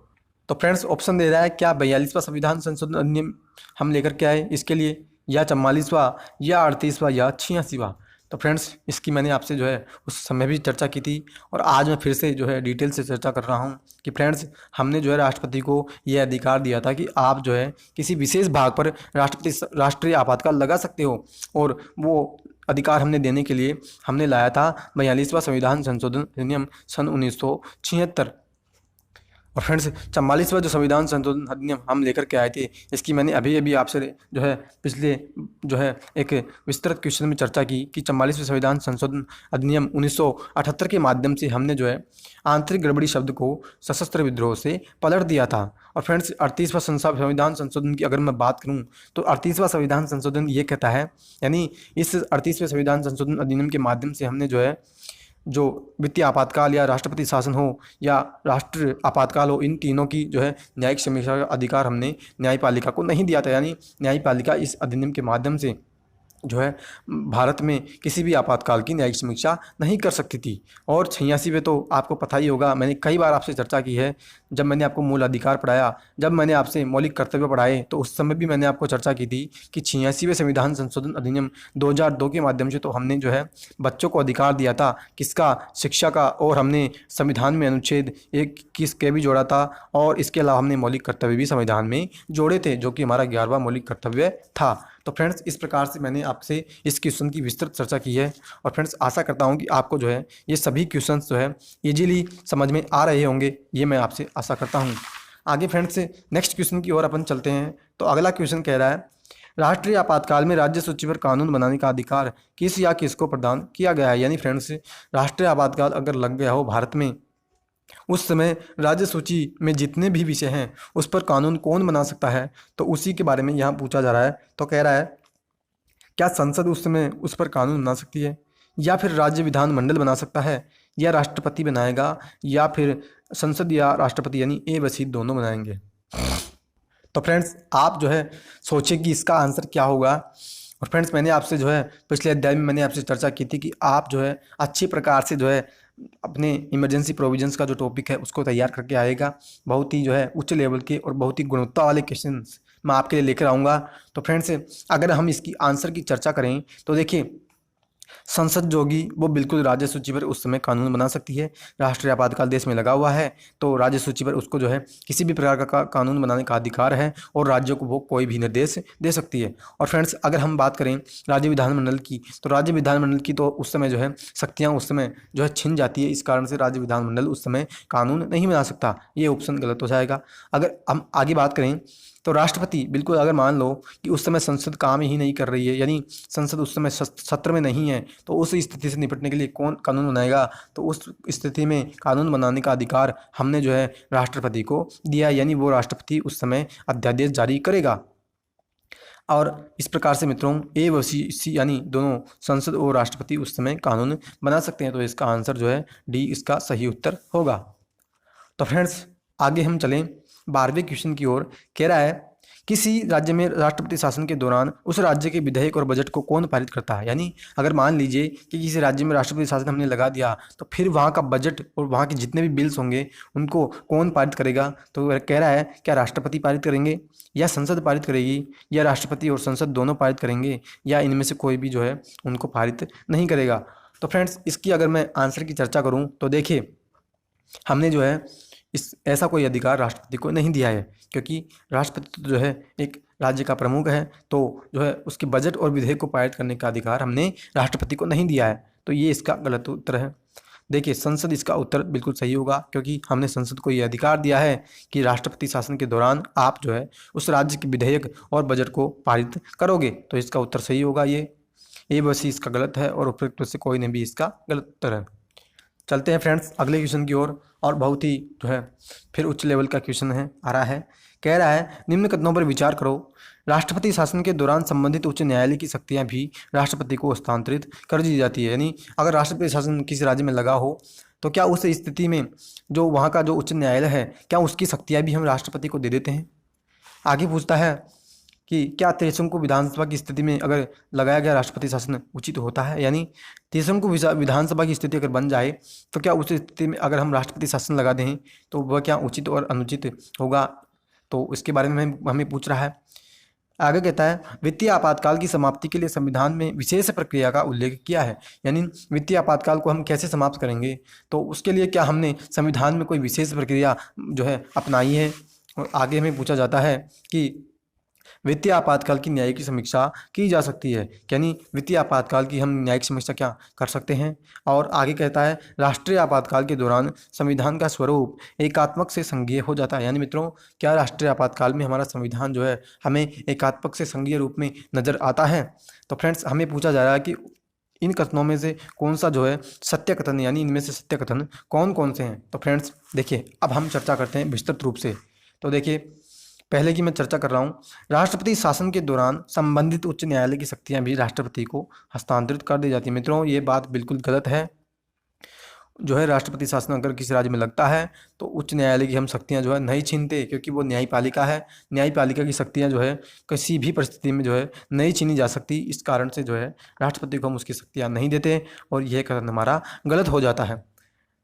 तो फ्रेंड्स ऑप्शन दे रहा है क्या 42वां संविधान संशोधन अधिनियम हम लेकर के आए इसके लिए, या 44वां, या 38वां, या 86वां? तो फ्रेंड्स इसकी मैंने आपसे जो है उस समय भी चर्चा की थी और आज मैं फिर से जो है डिटेल से चर्चा कर रहा हूँ कि फ्रेंड्स हमने जो है राष्ट्रपति को यह अधिकार दिया था कि आप जो है किसी विशेष भाग पर राष्ट्रीय आपातकाल लगा सकते हो, और वो अधिकार हमने देने के लिए हमने लाया था 42वां संविधान संशोधन अधिनियम सन 1976। और फ्रेंड्स 44वां जो संविधान संशोधन अधिनियम हम लेकर के आए थे इसकी मैंने अभी आपसे जो है पिछले जो है एक विस्तृत क्वेश्चन में चर्चा की कि 44वें संविधान संशोधन अधिनियम 1978 के माध्यम से हमने जो है आंतरिक गड़बड़ी शब्द को सशस्त्र विद्रोह से पलट दिया था। और फ्रेंड्स 38वां संविधान संशोधन की अगर मैं बात करूं तो 38वां संविधान संशोधन ये कहता है, यानी इस 38वें संविधान संशोधन अधिनियम के माध्यम से हमने जो है जो वित्तीय आपातकाल या राष्ट्रपति शासन हो या राष्ट्र आपातकाल हो, इन तीनों की जो है न्यायिक समीक्षा का अधिकार हमने न्यायपालिका को नहीं दिया था। यानी न्यायपालिका इस अधिनियम के माध्यम से जो है भारत में किसी भी आपातकाल की न्यायिक समीक्षा नहीं कर सकती थी। और 86 में तो आपको पता ही होगा, मैंने कई बार आपसे चर्चा की है, जब मैंने आपको मूल अधिकार पढ़ाया, जब मैंने आपसे मौलिक कर्तव्य पढ़ाए, तो उस समय भी मैंने आपको चर्चा की थी कि 86वें संविधान संशोधन अधिनियम 2002 के माध्यम से तो हमने जो है बच्चों को अधिकार दिया था किसका, शिक्षा का। और हमने संविधान में अनुच्छेद 21 के भी जोड़ा था, और इसके अलावा हमने मौलिक कर्तव्य भी संविधान में जोड़े थे, जो कि हमारा 11वां मौलिक कर्तव्य था। तो फ्रेंड्स, इस प्रकार से मैंने आपसे इस क्वेश्चन की विस्तृत चर्चा की है। और फ्रेंड्स, आशा करता हूं कि आपको जो है ये सभी क्वेश्चंस जो है इजीली समझ में आ रहे होंगे, ये मैं आपसे आशा करता हूं। आगे फ्रेंड्स नेक्स्ट क्वेश्चन की ओर अपन चलते हैं। तो अगला क्वेश्चन कह रहा है, राष्ट्रीय आपातकाल में राज्य सूची पर कानून बनाने का अधिकार किस या किसको प्रदान किया गया है। यानी फ्रेंड्स, राष्ट्रीय आपातकाल अगर लग गया हो भारत में, उस समय राज्य सूची में जितने भी विषय हैं उस पर कानून कौन बना सकता है, तो उसी के बारे में यहाँ पूछा जा रहा है। तो कह रहा है, क्या संसद उस समय उस पर कानून बना सकती है, या फिर राज्य विधानमंडल बना सकता है, या राष्ट्रपति बनाएगा, या फिर संसद या राष्ट्रपति यानी ए व सी दोनों बनाएंगे। तो फ्रेंड्स, आप जो है सोचिए कि इसका आंसर क्या होगा। और फ्रेंड्स, मैंने आपसे जो है पिछले अध्याय में मैंने आपसे चर्चा की थी कि आप जो है अच्छी प्रकार से जो है अपने इमरजेंसी प्रोविजंस का जो टॉपिक है उसको तैयार करके आएगा। बहुत ही जो है उच्च लेवल के और बहुत ही गुणवत्ता वाले क्वेश्चंस मैं आपके लिए लेकर आऊँगा। तो फ्रेंड्स, अगर हम इसकी आंसर की चर्चा करें तो देखिए, संसद जो होगी वो बिल्कुल राज्य सूची पर उस समय कानून बना सकती है। राष्ट्रीय आपातकाल देश में लगा हुआ है तो राज्य सूची पर उसको जो है किसी भी प्रकार का कानून बनाने का अधिकार है, और राज्यों को वो कोई भी निर्देश दे सकती है। और फ्रेंड्स, अगर हम बात करें राज्य विधानमंडल की, तो राज्य विधानमंडल की तो उस समय जो है शक्तियाँ उस समय जो है छिन जाती है। इस कारण से राज्य विधानमंडल उस समय कानून नहीं बना सकता। ये ऑप्शन गलत हो जाएगा। अगर हम आगे बात करें तो राष्ट्रपति, बिल्कुल अगर मान लो कि उस समय संसद काम ही नहीं कर रही है, यानी संसद उस समय सत्र में नहीं है, तो उस स्थिति से निपटने के लिए कौन कानून बनाएगा, तो उस स्थिति में कानून बनाने का अधिकार हमने जो है राष्ट्रपति को दिया, यानी वो राष्ट्रपति उस समय अध्यादेश जारी करेगा। और इस प्रकार से मित्रों, ए व सी यानी दोनों संसद और राष्ट्रपति उस समय कानून बना सकते हैं। तो इसका आंसर जो है डी इसका सही उत्तर होगा। तो फ्रेंड्स, आगे हम चलें 12वें क्वेश्चन की ओर। कह रहा है, किसी राज्य में राष्ट्रपति शासन के दौरान उस राज्य के विधेयक और बजट को कौन पारित करता है। यानी अगर मान लीजिए कि किसी राज्य में राष्ट्रपति शासन हमने लगा दिया, तो फिर वहाँ का बजट और वहाँ के जितने भी बिल्स होंगे उनको कौन पारित करेगा। तो कह रहा है, क्या राष्ट्रपति पारित करेंगे, या संसद पारित करेगी, या राष्ट्रपति और संसद दोनों पारित करेंगे, या इनमें से कोई भी जो है उनको पारित नहीं करेगा। तो फ्रेंड्स, इसकी अगर मैं आंसर की चर्चा करूँ तो देखिए, हमने जो है ऐसा कोई अधिकार राष्ट्रपति को नहीं दिया है, क्योंकि राष्ट्रपति जो है एक राज्य का प्रमुख है, तो जो है उसके बजट और विधेयक को पारित करने का अधिकार हमने राष्ट्रपति को नहीं दिया है। तो ये इसका गलत उत्तर है। देखिए, संसद इसका उत्तर बिल्कुल सही होगा, क्योंकि हमने संसद को ये अधिकार दिया है कि राष्ट्रपति शासन के दौरान आप जो है उस राज्य के विधेयक और बजट को पारित करोगे। तो इसका उत्तर सही होगा। ये ए व सी इसका गलत है, और उपयुक्त से कोई नहीं भी इसका गलत उत्तर है। चलते हैं फ्रेंड्स अगले क्वेश्चन की ओर, और बहुत ही जो है फिर उच्च लेवल का क्वेश्चन है आ रहा है। कह रहा है, निम्न कथनों पर विचार करो। राष्ट्रपति शासन के दौरान संबंधित उच्च न्यायालय की शक्तियां भी राष्ट्रपति को हस्तांतरित कर दी जाती है। यानी अगर राष्ट्रपति शासन किसी राज्य में लगा हो, तो क्या उस स्थिति में जो वहाँ का जो उच्च न्यायालय है, क्या उसकी शक्तियाँ भी हम राष्ट्रपति को दे देते हैं। आगे पूछता है कि क्या त्रिशंकु विधानसभा की स्थिति में अगर लगाया गया राष्ट्रपति शासन उचित होता है। यानी त्रिशंकु विधानसभा की स्थिति अगर बन जाए, तो क्या उस स्थिति में अगर हम राष्ट्रपति शासन लगा दें तो वह क्या उचित और अनुचित होगा। तो इसके बारे में हमें पूछ रहा है। आगे कहता है, वित्तीय आपातकाल की समाप्ति के लिए संविधान में विशेष प्रक्रिया का उल्लेख किया है। यानी वित्तीय आपातकाल को हम कैसे समाप्त करेंगे, तो उसके लिए क्या हमने संविधान में कोई विशेष प्रक्रिया जो है अपनाई है। और आगे हमें पूछा जाता है कि वित्तीय आपातकाल की न्यायिक समीक्षा की जा सकती है। यानी वित्तीय आपातकाल की हम न्यायिक समीक्षा क्या कर सकते हैं। और आगे कहता है, राष्ट्रीय आपातकाल के दौरान संविधान का स्वरूप एकात्मक से संघीय हो जाता है। यानी मित्रों, क्या राष्ट्रीय आपातकाल में हमारा संविधान जो है हमें एकात्मक से संघीय रूप में नज़र आता है। तो फ्रेंड्स, हमें पूछा जा रहा है कि इन कथनों में से कौन सा जो है सत्य कथन, यानी इनमें से सत्य कथन कौन कौन से हैं। तो फ्रेंड्स देखिए, अब हम चर्चा करते हैं विस्तृत रूप से। तो देखिए, पहले की मैं चर्चा कर रहा हूँ, राष्ट्रपति शासन के दौरान संबंधित उच्च न्यायालय की शक्तियाँ भी राष्ट्रपति को हस्तांतरित कर दी जाती हैं। मित्रों, ये बात बिल्कुल गलत है। जो है राष्ट्रपति शासन अगर किसी राज्य में लगता है तो उच्च न्यायालय की हम शक्तियाँ जो है नहीं छीनते, क्योंकि वो न्यायपालिका है। न्यायपालिका की शक्तियाँ जो है किसी भी परिस्थिति में जो है नहीं छीनी जा सकती। इस कारण से जो है राष्ट्रपति को हम उसकी शक्तियाँ नहीं देते और यह कथन हमारा गलत हो जाता है।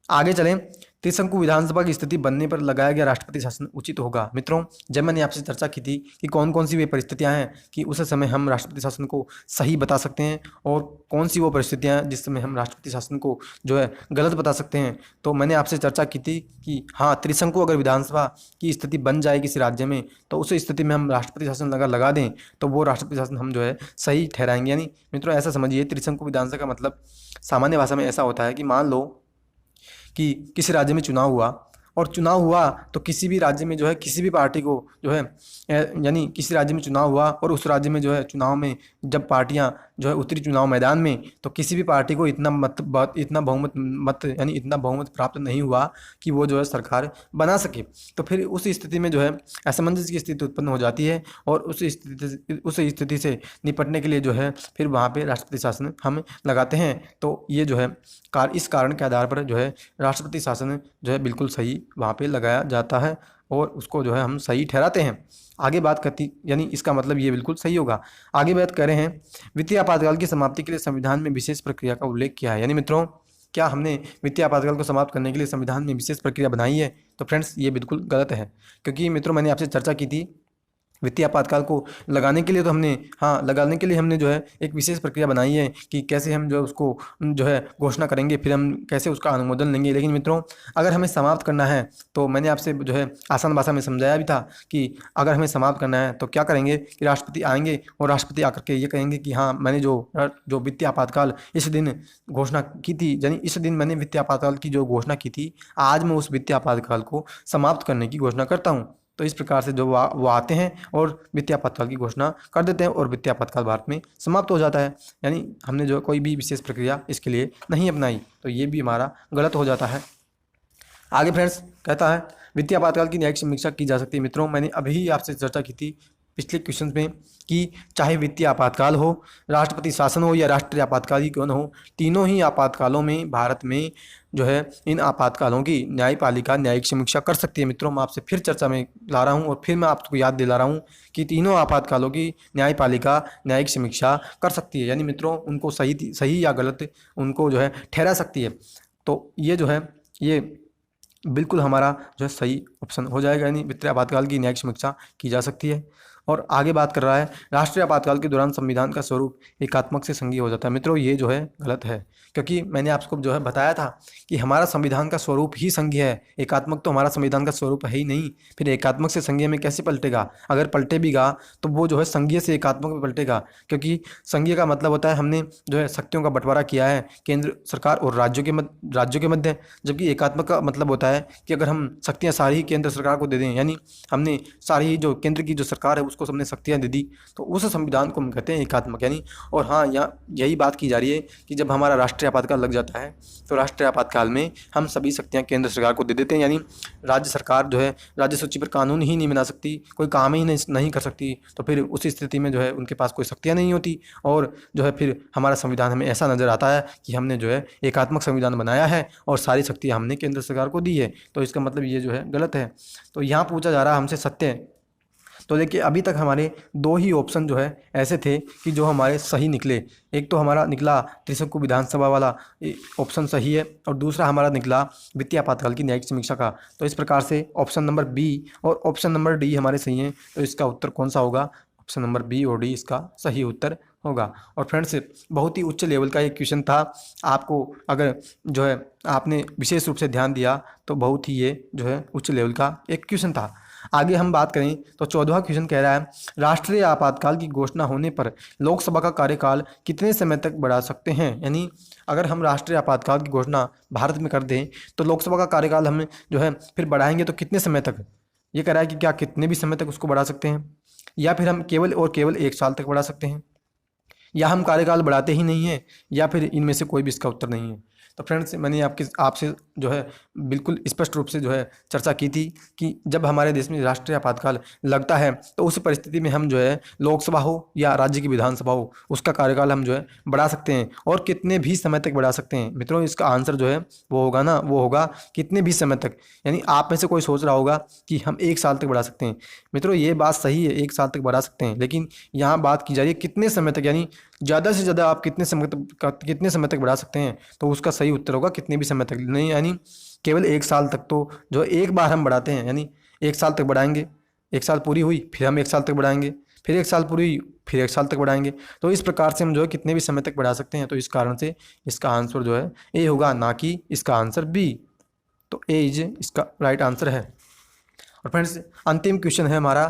आगे चलें, त्रिशंकु विधानसभा की स्थिति बनने पर लगाया गया राष्ट्रपति शासन उचित होगा। मित्रों, जब मैंने आपसे चर्चा की थी कि कौन कौन सी वे परिस्थितियां हैं कि उस समय हम राष्ट्रपति शासन को सही बता सकते हैं और कौन सी वो परिस्थितियां हैं जिस समय हम राष्ट्रपति शासन को जो है गलत बता सकते हैं, तो मैंने आपसे चर्चा की थी कि हाँ, त्रिशंकु अगर विधानसभा की स्थिति बन जाए किसी राज्य में तो उस स्थिति में हम राष्ट्रपति शासन अगर लगा दें तो वो राष्ट्रपति शासन हम जो है सही ठहराएंगे। यानी मित्रों ऐसा समझिए, त्रिशंकु विधानसभा का मतलब सामान्य भाषा में ऐसा होता है कि मान लो कि किसी राज्य में चुनाव हुआ और चुनाव हुआ तो किसी भी राज्य में जो है किसी भी पार्टी को जो है यानी किसी राज्य में चुनाव हुआ और उस राज्य में जो है चुनाव में जब पार्टियां जो है उतरी चुनाव मैदान में तो किसी भी पार्टी को इतना बहुमत प्राप्त नहीं हुआ कि वो जो है सरकार बना सके। तो फिर उस स्थिति में जो है असमंजस की स्थिति उत्पन्न हो जाती है और उस स्थिति से निपटने के लिए जो है फिर वहाँ पे राष्ट्रपति शासन हम लगाते हैं। तो ये जो है इस कारण के आधार पर जो है राष्ट्रपति शासन जो है बिल्कुल सही वहाँ पे लगाया जाता है और उसको जो है हम सही ठहराते हैं। आगे बात करती, यानी इसका मतलब ये बिल्कुल सही होगा। आगे बात कर रहे हैं, वित्तीय आपातकाल की समाप्ति के लिए संविधान में विशेष प्रक्रिया का उल्लेख किया है। यानी मित्रों, क्या हमने वित्तीय आपातकाल को समाप्त करने के लिए संविधान में विशेष प्रक्रिया बनाई है? तो फ्रेंड्स, ये बिल्कुल गलत है, क्योंकि मित्रों मैंने आपसे चर्चा की थी वित्तीय आपातकाल को लगाने के लिए जो है एक विशेष प्रक्रिया बनाई है कि कैसे हम जो उसको जो है घोषणा करेंगे, फिर हम कैसे उसका अनुमोदन लेंगे। लेकिन मित्रों, अगर हमें समाप्त करना है तो मैंने आपसे जो है आसान भाषा में समझाया भी था कि अगर हमें समाप्त करना है तो क्या करेंगे कि राष्ट्रपति आएंगे और राष्ट्रपति आकर के ये कहेंगे कि हाँ, मैंने जो वित्तीय आपातकाल इस दिन घोषणा की थी, यानी इस दिन मैंने वित्तीय आपातकाल की जो घोषणा की थी, आज मैं उस वित्तीय आपातकाल को समाप्त करने की घोषणा करता हूँ। तो इस प्रकार से जो वो आते हैं और वित्तीय आपातकाल की घोषणा कर देते हैं और वित्तीय आपातकाल भारत में समाप्त हो जाता है। यानी हमने जो कोई भी विशेष प्रक्रिया इसके लिए नहीं अपनाई, तो ये भी हमारा गलत हो जाता है। आगे फ्रेंड्स कहता है, वित्तीय आपातकाल की न्यायिक समीक्षा की जा सकती है। मित्रों, मैंने अभी आपसे चर्चा की थी पिछले क्वेश्चन में कि चाहे वित्तीय आपातकाल हो, राष्ट्रपति शासन हो या राष्ट्रीय आपातकाल ही क्यों न हो, तीनों ही आपातकालों में भारत में जो है इन आपातकालों की न्यायपालिका न्यायिक समीक्षा कर सकती है। मित्रों, मैं आपसे फिर चर्चा में ला रहा हूं और फिर मैं आपको याद दिला रहा हूं कि तीनों आपातकालों की न्यायपालिका न्यायिक समीक्षा कर सकती है। यानी मित्रों, उनको सही या गलत उनको जो है ठहरा सकती है। तो ये जो है ये बिल्कुल हमारा जो है सही ऑप्शन हो जाएगा, यानी वित्तीय आपातकाल की न्यायिक समीक्षा की जा सकती है। और आगे बात कर रहा है, राष्ट्रीय आपातकाल के दौरान संविधान का स्वरूप एकात्मक से संघीय हो जाता है। मित्रों, ये जो है गलत है, क्योंकि मैंने आपको जो है बताया था कि हमारा संविधान का स्वरूप ही संघीय है। एकात्मक तो हमारा संविधान का स्वरूप है ही नहीं, फिर एकात्मक से संघीय में कैसे पलटेगा? अगर पलटे भी गा तो वो जो है संघीय से एकात्मक में पलटेगा, क्योंकि संघीय का मतलब होता है हमने जो है शक्तियों का बंटवारा किया है केंद्र सरकार और राज्यों के मध्य, जबकि एकात्मक का मतलब होता है कि अगर हम शक्तियाँ सारी ही केंद्र सरकार को दे दें, यानी हमने सारी ही जो केंद्र की जो सरकार है उसको सबने शक्तियाँ दे दी, तो उस संविधान को हम कहते हैं एकात्मक। यानी और हाँ, यहाँ यही बात की जा रही है कि जब हमारा राष्ट्रीय आपातकाल लग जाता है तो राष्ट्रीय आपातकाल में हम सभी शक्तियाँ केंद्र सरकार को दे देते हैं। यानी राज्य सरकार जो है राज्य सूची पर कानून ही नहीं बना सकती, कोई काम ही नहीं कर सकती, तो फिर उस स्थिति में जो है उनके पास कोई शक्तियाँ नहीं होती और जो है फिर हमारा संविधान हमें ऐसा नज़र आता है कि हमने जो है एकात्मक संविधान बनाया है और सारी शक्तियाँ हमने केंद्र सरकार को दी है। तो इसका मतलब ये जो है गलत है। तो यहाँ पूछा जा रहा है हमसे सत्य। तो देखिए, अभी तक हमारे दो ही ऑप्शन जो है ऐसे थे कि जो हमारे सही निकले। एक तो हमारा निकला त्रिशंकु विधानसभा वाला ऑप्शन सही है और दूसरा हमारा निकला वित्तीय आपातकाल की न्यायिक समीक्षा का। तो इस प्रकार से ऑप्शन नंबर बी और ऑप्शन नंबर डी हमारे सही हैं। तो इसका उत्तर कौन सा होगा? ऑप्शन नंबर बी और डी इसका सही उत्तर होगा। और फ्रेंड्स, बहुत ही उच्च लेवल का एक क्वेश्चन था। आपको अगर जो है आपने विशेष रूप से ध्यान दिया तो बहुत ही ये जो है उच्च लेवल का एक क्वेश्चन था। आगे हम बात करें तो 14वां क्वेश्चन कह रहा है, राष्ट्रीय आपातकाल की घोषणा होने पर लोकसभा का कार्यकाल कितने समय तक बढ़ा सकते हैं? यानी अगर हम राष्ट्रीय आपातकाल की घोषणा भारत में कर दें तो लोकसभा का कार्यकाल हम जो है फिर बढ़ाएंगे तो कितने समय तक? ये कह रहा है कि क्या कितने भी समय तक उसको बढ़ा सकते हैं, या फिर हम केवल 1 साल तक बढ़ा सकते हैं, या हम कार्यकाल बढ़ाते ही नहीं हैं, या फिर इनमें से कोई भी इसका उत्तर नहीं है। तो फ्रेंड्स मैंने आपसे जो है बिल्कुल स्पष्ट रूप से जो है चर्चा की थी कि जब हमारे देश में राष्ट्रीय आपातकाल लगता है तो उस परिस्थिति में हम जो है लोकसभा हो या राज्य की विधानसभा हो, उसका कार्यकाल हम जो है बढ़ा सकते हैं और कितने भी समय तक बढ़ा सकते हैं। मित्रों इसका आंसर जो है वो होगा ना, वो होगा कितने भी समय तक। यानी आप में से कोई सोच रहा होगा कि हम 1 साल तक बढ़ा सकते हैं। मित्रों ये बात सही है, 1 साल तक बढ़ा सकते हैं, लेकिन यहाँ बात की जा रही है कितने समय तक, यानी ज़्यादा से ज़्यादा आप कितने समय तक बढ़ा सकते हैं। तो उसका सही उत्तर होगा कितने भी समय तक नहीं, यानी केवल 1 साल तक। तो जो एक बार हम बढ़ाते हैं यानी 1 साल तक बढ़ाएंगे, 1 साल पूरी हुई फिर हम 1 साल तक बढ़ाएंगे, फिर 1 साल पूरी हुई फिर 1 साल तक बढ़ाएंगे। तो इस प्रकार से हम जो है कितने भी समय तक बढ़ा सकते हैं। तो इस कारण से इसका आंसर जो है ए होगा, ना कि इसका आंसर बी। तो ए इज इसका राइट आंसर है। और फ्रेंड्स अंतिम क्वेश्चन है हमारा,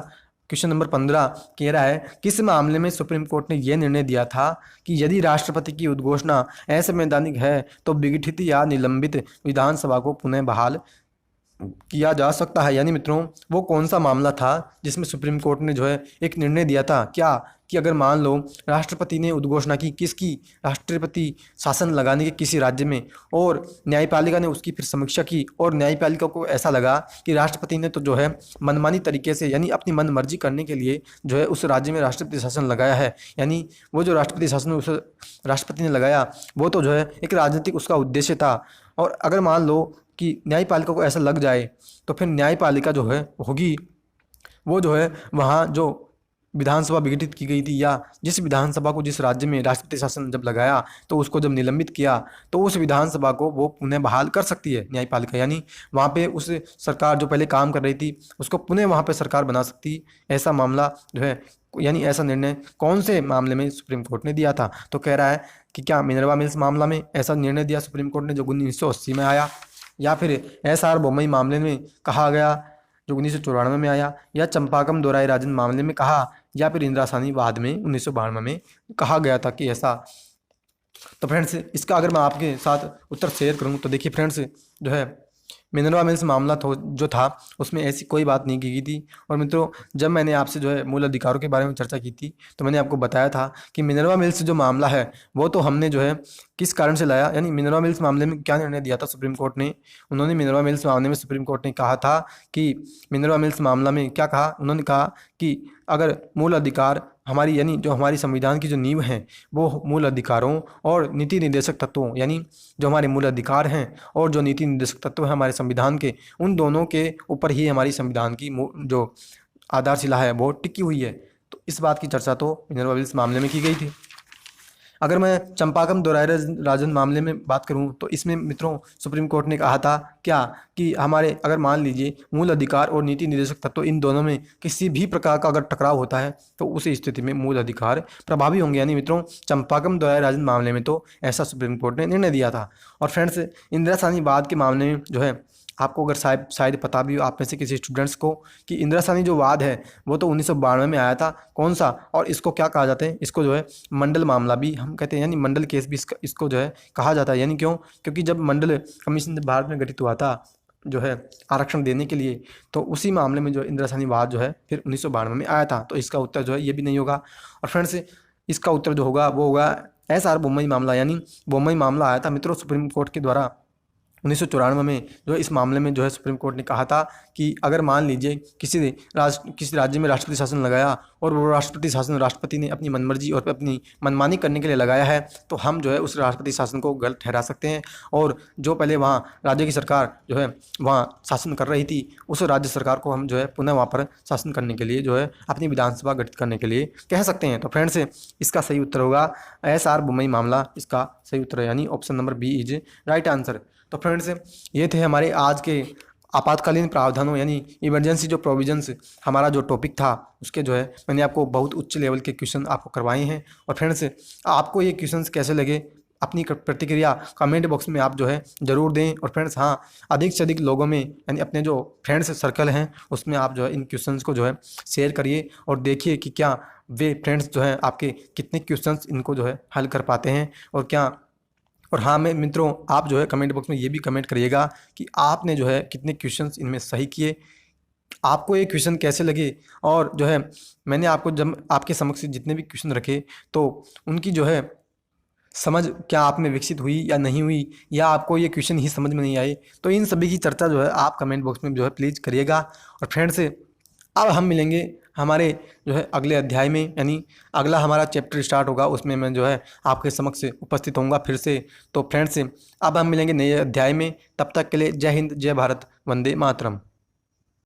क्वेश्चन नंबर 15 कह रहा है किस मामले में सुप्रीम कोर्ट ने यह निर्णय दिया था कि यदि राष्ट्रपति की उद्घोषणा असंवैधानिक है तो विघटित या निलंबित विधानसभा को पुनः बहाल किया जा सकता है। यानी मित्रों वो कौन सा मामला था जिसमें सुप्रीम कोर्ट ने जो है एक निर्णय दिया था क्या, कि अगर मान लो राष्ट्रपति ने उद्घोषणा की किसकी, राष्ट्रपति शासन लगाने के किसी राज्य में, और न्यायपालिका ने उसकी फिर समीक्षा की और न्यायपालिका को ऐसा लगा कि राष्ट्रपति ने तो जो है मनमानी तरीके से यानी अपनी मन मर्जी करने के लिए जो है उस राज्य में राष्ट्रपति शासन लगाया है। यानी वो जो राष्ट्रपति शासन उस राष्ट्रपति ने लगाया वो तो जो है एक राजनीतिक उसका उद्देश्य था। और अगर मान लो कि न्यायपालिका को ऐसा लग जाए तो फिर न्यायपालिका जो है होगी वो जो है वहाँ जो विधानसभा विघटित की गई थी या जिस विधानसभा को जिस राज्य में राष्ट्रपति शासन जब लगाया तो उसको जब निलंबित किया तो उस विधानसभा को वो पुनः बहाल कर सकती है न्यायपालिका। यानी वहाँ पे उस सरकार जो पहले काम कर रही थी उसको पुनः वहाँ पे सरकार बना सकती। ऐसा मामला जो है यानी ऐसा निर्णय कौन से मामले में सुप्रीम कोर्ट ने दिया था। तो कह रहा है कि क्या मिनर्वा मिल्स मामला में ऐसा निर्णय दिया सुप्रीम कोर्ट ने जो 1980 में आया, या फिर SR बोम्मई मामले में कहा गया जो 1994 में आया, या चंपाकम दोराई-राजन मामले में कहा, या फिर इंदिरा साहनी वाद में 1992 में कहा गया था कि ऐसा। तो फ्रेंड्स इसका अगर मैं आपके साथ उत्तर शेयर करूं तो देखिए फ्रेंड्स जो है मिनर्वा मिल्स मामला जो था उसमें ऐसी कोई बात नहीं की गई थी। और मित्रों जब मैंने आपसे जो है मूल अधिकारों के बारे में चर्चा की थी तो मैंने आपको बताया था कि मिनर्वा मिल्स जो मामला है वो तो हमने जो है किस कारण से लाया, यानी मिनर्वा मिल्स मामले में क्या निर्णय दिया था सुप्रीम कोर्ट ने। उन्होंने मिनर्वा मिल्स मामले में सुप्रीम कोर्ट ने कहा था कि मिनर्वा मिल्स मामला में क्या कहा, उन्होंने कहा कि अगर मूल अधिकार हमारी यानी जो हमारी संविधान की जो नींव है वो मूल अधिकारों और नीति निर्देशक तत्वों, यानी जो हमारे मूल अधिकार हैं और जो नीति निर्देशक तत्व हैं हमारे संविधान के, उन दोनों के ऊपर ही हमारी संविधान की जो आधारशिला है वो टिकी हुई है। तो इस बात की चर्चा तो मिनर्वा मिल्स मामले में की गई थी। अगर मैं चंपाकम दोराई-राजन मामले में बात करूं तो इसमें मित्रों सुप्रीम कोर्ट ने कहा था क्या कि हमारे अगर मान लीजिए मूल अधिकार और नीति निर्देशक तत्व इन दोनों में किसी भी प्रकार का अगर टकराव होता है तो उस स्थिति में मूल अधिकार प्रभावी होंगे। यानी मित्रों चंपाकम दोराई-राजन मामले में तो ऐसा सुप्रीम कोर्ट ने निर्णय दिया था। और फ्रेंड्स इंदिरा साहनी वाद के मामले में जो है आपको अगर शायद पता भी हो आप में से किसी स्टूडेंट्स को कि इंदिरा साहनी जो वाद है वो तो 1992 में आया था, कौन सा, और इसको क्या कहा जाता है, इसको जो है मंडल मामला भी हम कहते हैं, यानी मंडल केस भी इसको जो है कहा जाता है। यानी क्यों, क्योंकि जब मंडल कमीशन जब भारत में गठित हुआ था जो है आरक्षण देने के लिए, तो उसी मामले में जो इंदिरा साहनी वाद जो है फिर 1992 में आया था। तो इसका उत्तर जो है ये भी नहीं होगा। और फ्रेंड्स इसका उत्तर जो होगा वो होगा SR बोम्मई मामला, यानी बोम्मई मामला आया था मित्रों सुप्रीम कोर्ट के द्वारा 1994 में। जो इस मामले में जो है सुप्रीम कोर्ट ने कहा था कि अगर मान लीजिए किसी राज्य में राष्ट्रपति शासन लगाया और वो राष्ट्रपति शासन राष्ट्रपति ने अपनी मनमर्जी और अपनी मनमानी करने के लिए लगाया है तो हम जो है उस राष्ट्रपति शासन को गलत ठहरा सकते हैं। और जो पहले वहाँ राज्य की सरकार जो है वहाँ शासन कर रही थी उस राज्य सरकार को हम जो है पुनः वहाँ पर शासन करने के लिए जो है अपनी विधानसभा गठित करने के लिए कह सकते हैं। तो फ्रेंड्स इसका सही उत्तर होगा SR बोम्मई मामला, इसका सही उत्तर है, यानी option number B is right answer. तो फ्रेंड्स ये थे हमारे आज के आपातकालीन प्रावधानों यानी इमरजेंसी जो प्रोविजंस हमारा जो टॉपिक था उसके जो है मैंने आपको बहुत उच्च लेवल के क्वेश्चन आपको करवाए हैं। और फ्रेंड्स आपको ये क्वेश्चंस कैसे लगे अपनी प्रतिक्रिया कमेंट बॉक्स में आप जो है ज़रूर दें। और फ्रेंड्स हाँ अधिक से अधिक लोगों में यानी अपने जो फ्रेंड्स सर्कल हैं उसमें आप जो है इन क्वेश्चंस को जो है शेयर करिए और देखिए कि क्या वे फ्रेंड्स जो है आपके कितने क्वेश्चंस इनको जो है हल कर पाते हैं और क्या। और हाँ मैं मित्रों आप जो है कमेंट बॉक्स में ये भी कमेंट करिएगा कि आपने जो है कितने क्वेश्चंस इनमें सही किए, आपको ये क्वेश्चन कैसे लगे। और जो है मैंने आपको जब आपके समक्ष जितने भी क्वेश्चन रखे तो उनकी जो है समझ क्या आप में विकसित हुई या नहीं हुई, या आपको ये क्वेश्चन ही समझ में नहीं आए, तो इन सभी की चर्चा जो है आप कमेंट बॉक्स में जो है प्लीज़ करिएगा। और फ्रेंड्स, अब हम मिलेंगे हमारे जो है अगले अध्याय में, यानी अगला हमारा चैप्टर स्टार्ट होगा, उसमें मैं जो है आपके समक्ष उपस्थित होऊंगा फिर से। तो फ्रेंड्स, अब हम मिलेंगे नए अध्याय में, तब तक के लिए जय हिंद, जय भारत, वंदे मातरम।